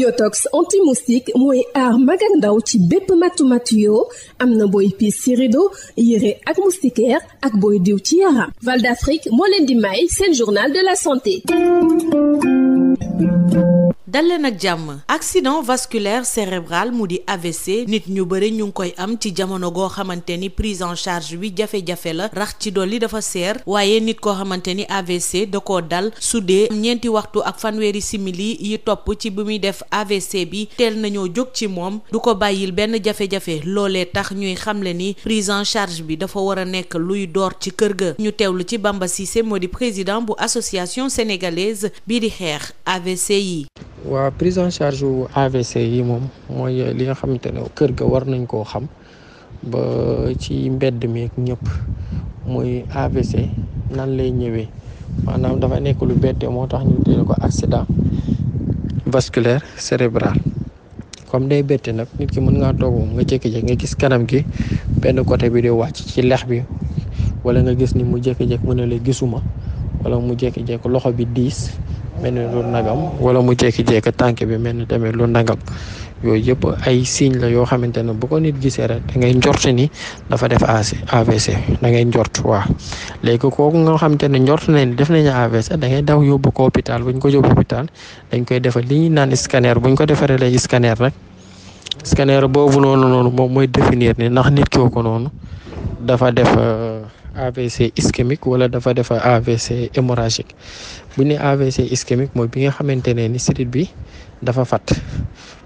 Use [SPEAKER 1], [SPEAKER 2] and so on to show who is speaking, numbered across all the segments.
[SPEAKER 1] Yotox anti-moustique mooy aar mag ak ndaw ci bépp matu-matu yoo am na booy piis ci rido yére ak moustiquaire ak booy diw ci yaram. Val d'Afrique moo leen di may seen journal de la santé.
[SPEAKER 2] dalleen ak jàmm. accident vasculaire cérébral mu di AVC nit ñu bëri ñu ngi koy am ci jamono goo xamante ni prise en charge bi jafe-jafe la rax ci dolli dafa seer waaye nit koo xamante ni AVC da koo dal su dee ñeenti waxtu ak fanweeri simili yi topp ci bi muy def AVC bi teel nañoo jóg ci moom du ko bàyyil benn jafe-jafe loolee tax ñuy xamle ni prise en charge bi dafa war a nekk luy door ci kër ga ñu teewlu ci Bamba Cissé moo di président bu association sénégalaise bii di xeex AVC yi.
[SPEAKER 3] waa prise en charge wu AVC yi moom mooy li nga xamante ne kër ga war nañ koo xam ba ci mbedd mi ak ñëpp mooy AVC nan lay ñëwee maanaam dafa nekk lu bette moo tax ñu tuddee ko accident vasculaire cérébral comme day bette nag nit ki mën ngaa toog nga jékki-jékki nga gis kanam gi benn côté bi di wàcc ci lex bi wala nga gis ni mu jékki-jékki mu ne la gisuma wala mu jékki-jékki loxo bi diis mel ni lu nagam wala mu jékki-jékki tànk bi mel ni tamit lu nagam yooyu yëpp ay signe la yoo xamante ne bu ko nit gisee rek da ngay njort ni dafa def AVC da ngay njort waaw léegi kooku nga xamante ne njort nañ ni def nañu AVC da ngay daw yóbbu ko hôpital buñ ko yóbbu hôpital dañ koy defal li ñuy naan scanner buñ ko defaree lay scanner rek scanner boobu noonu moom mooy définir ni ndax nit kooku noonu dafa def AVC ischémique wala dafa def AVC hémorragique bu ñu nee AVC ischémique mooy bi nga xamante ne ni sidit bi dafa fat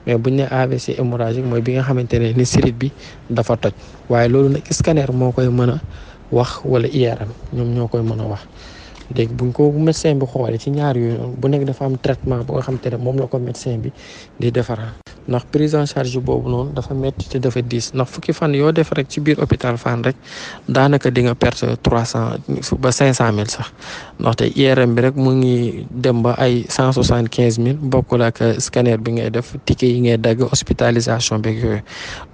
[SPEAKER 3] mais bu ñu nee AVC hémorragique mooy bi nga xamante ne ni sidit bi dafa toj waaye loolu nag scanner moo koy mën a wax wala IRM ñoom ñoo koy mën a wax léegi buñ ko médecin bi xoolee ci ñaar yooyu bu nekk dafa am traitement bu nga xamante ne moom la ko médecin bi di defaral ndax prise en charge boobu noonu dafa métti te dafa diis ndax fukki fan yoo def rek ci biir hôpital Fann rek daanaka di nga perte 300 ba 500 000 sax ndaxte IRM bi rek mu ngi dem ba ay 175 000 bokkul ak scanner bi ngay def ticket yi ngay dagg hospitalisation beeg yooyu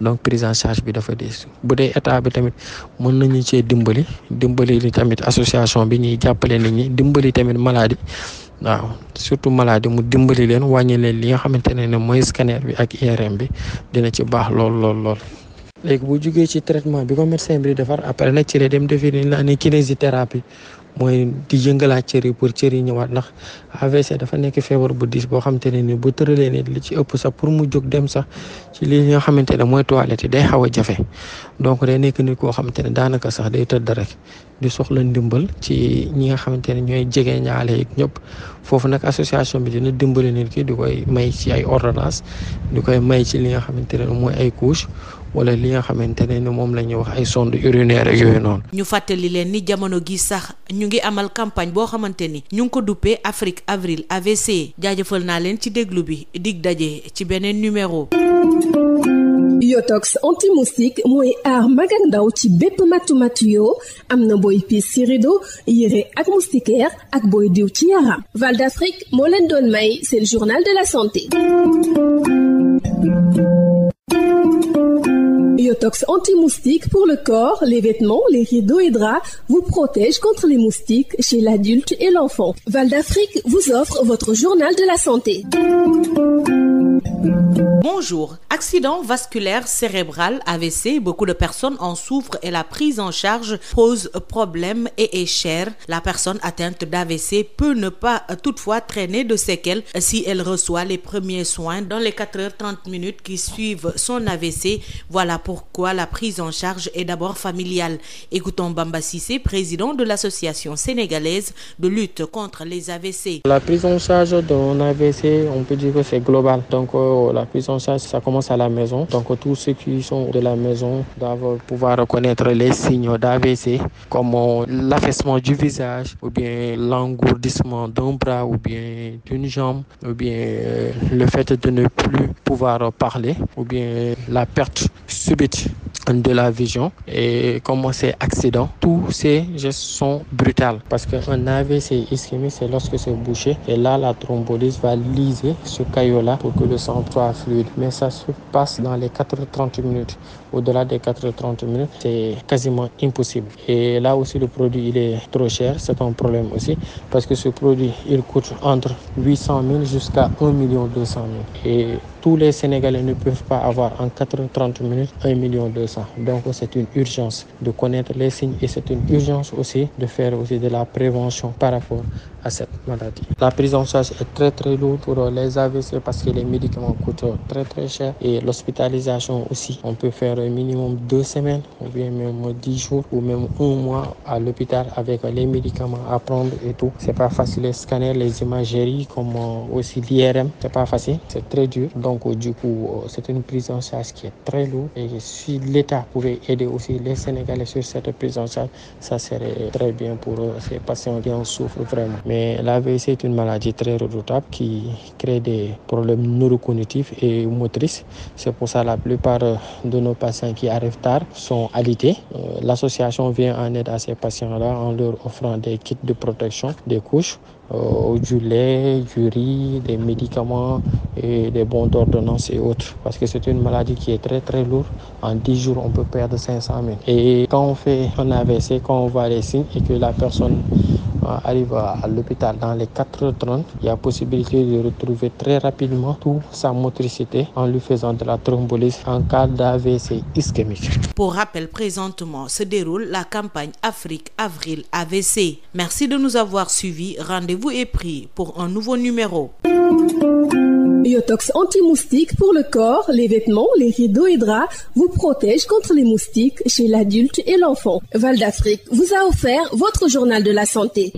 [SPEAKER 3] donc prise en charge bi dafa diis bu dee état bi tamit mën nañu cee dimbali li tamit association bi ñuy jàppale nit ñi dimbali tamit maladie. waaw surtout maladie mu dimbali leen wàññi leen li nga xamante ne mooy scanner bi ak IRM bi dina ci baax lool. léegi bu jugee ci traitement bi ko médecin bi di defar après nag ci la dem defi ni la ne kinésithérapie mooy di yëngalaat cër yi pour cër yi ñëwaat ndax AVC dafa nekk feebar bu diis boo xamante ne ni bu tëralee nit li ci ëpp sax pour mu jóg dem sax ci li nga xamante ne mooy toilette yi day xaw a jafe donc day nekk nit koo xamante ne daanaka sax day tëdd rek di soxla ndimbal ci ñi nga xamante ne ñooy jege ñaale yi ñëpp foofu nag association bi dina dimbali nit ki di koy may ci ay ordonnance di koy may ci li nga xamante ne mooy ay couche wala li nga xamante ne moom la ñuy wax ay sonde urinaire ak yooyu noonu.
[SPEAKER 2] ñu fàttali leen ni jamono gi sax ñu ngi amal campagne boo xamante ni ñu ngi ko duppee Afrique Avril AVC jaajëfal naa leen ci déglu bi dig daje ci beneen numéro.
[SPEAKER 1] Yotox anti-moustique mooy aar mag ak ndaw ci bépp matu-matu yoo am na booy piis ci rido yére ak moustiquaire ak booy diw ci yaram. Val d'Afrique moo leen doon may seen journal de la santé. Yotox anti-moustique pour le corps, les vêtements, les rideaux et draps vous protège contre les moustiques chez l'adulte et l'enfant. Val d'Afrique vous offre votre journal de la santé.
[SPEAKER 2] Bonjour. Accident vasculaire cérébral AVC, beaucoup de personnes en souffrent et la prise en charge pose problème et est chère. La personne atteinte d'AVC peut ne pas toutefois traîner de séquelles si elle reçoit les premiers soins dans les 4h30 qui suivent son AVC. Voilà pourquoi la prise en charge est d'abord familiale. Écoutons Bamba Cissé, président de l'association sénégalaise de lutte contre les AVC.
[SPEAKER 3] La prise en charge d'un AVC, on peut dire que c'est global. Donc la prise en charge, ça commence à la maison. Donc tous ceux qui sont de la maison doivent pouvoir reconnaître les signes d'AVC, comme l'affaissement du visage, ou bien l'engourdissement d'un bras, ou bien d'une jambe, ou bien le fait de ne plus pouvoir parler, ou bien la perte subite de la vision. Et comme c'est accident, tous ces gestes sont brutaux parce qu'un AVC ischémique, c'est lorsque c'est bouché et là la thrombolyse va liser ce caillot-là pour que le sang soit fluide. Mais ça se passe dans les 4h30 minutes. Au-delà des 4h30 minutes, c'est quasiment impossible. Et là aussi, le produit, il est trop cher. C'est un problème aussi parce que ce produit, il coûte entre 800 000 jusqu'à 1 200 000. Et tous les Sénégalais ne peuvent pas avoir en 4h30 minutes 1 200 000. Donc, c'est une urgence de connaître les signes et c'est une urgence aussi de faire aussi de la prévention par rapport à cette maladie. La prise en charge est très très lourde pour les AVC parce que les médicaments coûtent très très cher et l'hospitalisation aussi. On peut faire un minimum 2 semaines ou bien même 10 jours ou même 1 mois à l'hôpital avec les médicaments à prendre et tout. C'est pas facile, les scanners, les imageries comme aussi l'IRM, c'est pas facile, c'est très dur. Donc du coup, c'est une prise en charge qui est très lourde et si l'État pouvait aider aussi les Sénégalais sur cette prise en charge, ça serait très bien pour ces patients qui en souffrent vraiment. Mais l'AVC est une maladie très redoutable qui crée des problèmes neurocognitifs et motrices. C'est pour ça que la plupart de nos patients qui arrivent tard sont alités. L'association vient en aide à ces patients-là en leur offrant des kits de protection, des couches, du lait, du riz, des médicaments et des bons d'ordonnance et autres. Parce que c'est une maladie qui est très très lourde. En 10 jours, on peut perdre 500 000. Et quand on fait un AVC, quand on voit les signes et que la personne arrive à l'hôpital dans les 4h30, il y a possibilité de retrouver très rapidement toute sa motricité en lui faisant de la thrombolyse en cas d'AVC ischémique.
[SPEAKER 2] Pour rappel, présentement se déroule la campagne Afrique Avril AVC. Merci de nous avoir suivis. Rendez-vous est pris pour un nouveau numéro.
[SPEAKER 1] Yotox anti-moustique pour le corps, les vêtements, les rideaux et draps vous protège contre les moustiques chez l'adulte et l'enfant. Val d'Afrique vous a offert votre journal de la santé.